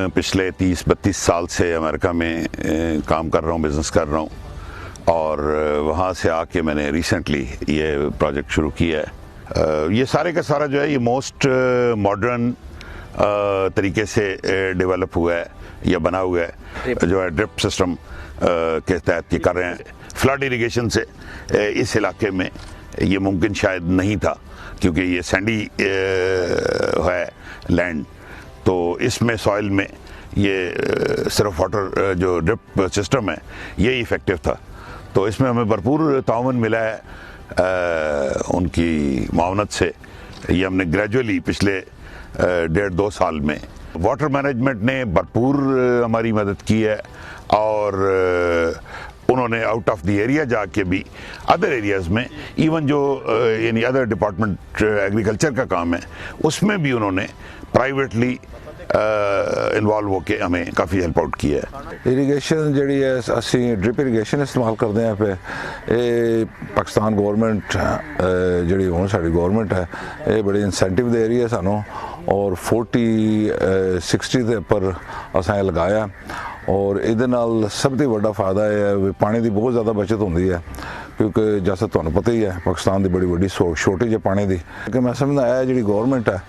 पिछले 30-32 साल से अमेरिका में काम कर रहा हूँ, बिज़नेस कर रहा हूँ और वहाँ से आके मैंने रिसेंटली ये प्रोजेक्ट शुरू किया है। ये सारे का सारा जो है ये मोस्ट मॉडर्न तरीके से डेवलप हुआ है या बना हुआ है, जो है ड्रिप सिस्टम के तहत ये कर रहे हैं। फ्लड इरिगेशन से इस इलाके में ये मुमकिन शायद नहीं था क्योंकि ये सैंडी है लैंड, तो इसमें सॉइल में ये सिर्फ वाटर जो ड्रिप सिस्टम है ये इफ़ेक्टिव था। तो इसमें हमें भरपूर ताउन मिला है उनकी मावनत से। ये हमने ग्रेजुअली पिछले 1.5-2 साल में वाटर मैनेजमेंट ने भरपूर हमारी मदद की है और उन्होंने आउट ऑफ द एरिया जाके भी अदर एरियाज़ में इवन जो यानी अदर डिपार्टमेंट एग्रीकल्चर का काम है उसमें भी उन्होंने प्राइवेटली इन्वॉल्व होके हमें काफ़ी हेल्प आउट किया है। इरीगेशन जी है असी ड्रिप इरीगेशन इस्तेमाल करते हैं पे पाकिस्तान गवर्नमेंट जी हूँ साड़ी गवर्नमेंट है ये बड़ी इंसेंटिव दे रही है सानू और 40-60 के उपर असें लगाया और ये सब तो बड़ा फायदा है पानी की बहुत ज़्यादा बचत होती है क्योंकि जैसा तुहानू पता ही है पाकिस्तान की बड़ी बड़ी शॉर्टेज है पानी की। कि मैं समझदा है जी गवर्नमेंट है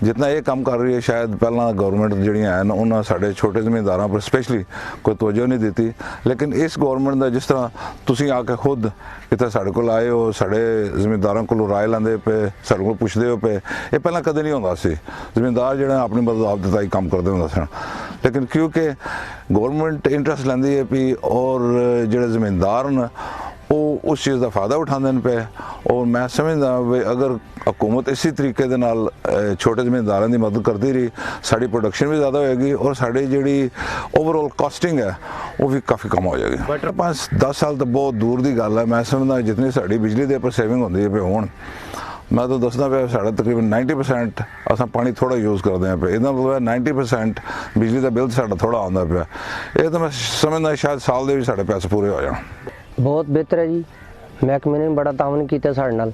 जितना ये काम कर रही है शायद पहला गवर्नमेंट जड़ियाँ हैं उन्होंने साढ़े छोटे जमींदारों पर स्पेशली कोई तवज्जो नहीं दी, लेकिन इस गवर्नमेंट का जिस तरह तुसी आके खुद इतने साढ़े को आए हो साढ़े जमींदारों को राय लेंदे पे साढ़े को पुछते हो पे ये पहला कदे नहीं होता सी। जमींदार जो अपनी बदलावदाई काम करते होंगे सन, लेकिन क्योंकि गवर्नमेंट इंटरस्ट लेंदी है भी और जो जमींदार न वो उस चीज़ का फ़ायदा उठाते पे और मैं समझदा अगर हुकूमत इसी तरीके दे नाल छोटे जमींदारों की मदद करती रही साड़ी प्रोडक्शन भी ज़्यादा होएगी और साड़ी जी ओवरऑल कॉस्टिंग है वो भी काफ़ी कम हो जाएगी। 5-10 साल तो बहुत दूर की गल है। मैं समझदा जितनी साड़ी बिजली के उपर सेविंग होती है पे हुण मैं तो दसना पे साढ़े तकरीबन 90% अस पानी थोड़ा यूज़ करते हैं पे इदा मतलब 90% बिजली का बिल साढ़ा थोड़ा आता पाया। ये तो मैं समझदा शायद साल के भी साढ़े पैसे पूरे हो जाए। बहुत बेहतर है जी, महकमे ने बड़ा तावन किया साढ़े नाल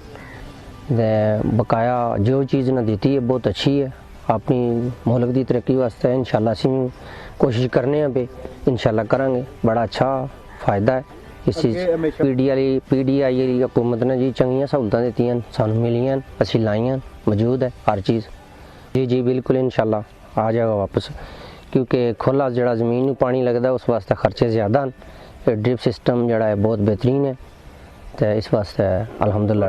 बकाया जो चीज़ ने दी है बहुत अच्छी है। अपनी मुल्क की तरक्की वास्ते इंशाल्लाह असीं कोशिश करने पे इंशाल्लाह करांगे। बड़ा अच्छा फ़ायदा है इस चीज़। PDI हुकूमत ने जी चंगियां सहूलतां दित्तियां सानू मिलियां असीं लाइयां मौजूद है हर चीज़। जी बिल्कुल इंशाल्लाह आ जाएगा वापस क्योंकि खुला जड़ा ज़मीन नूं पानी लगता उस वास्ते खर्चे ज़्यादा हैं। ड्रिप सिस्टम जड़ा है बहुत बेहतरीन है तो इस वास्ते अल्हम्दुलिल्लाह।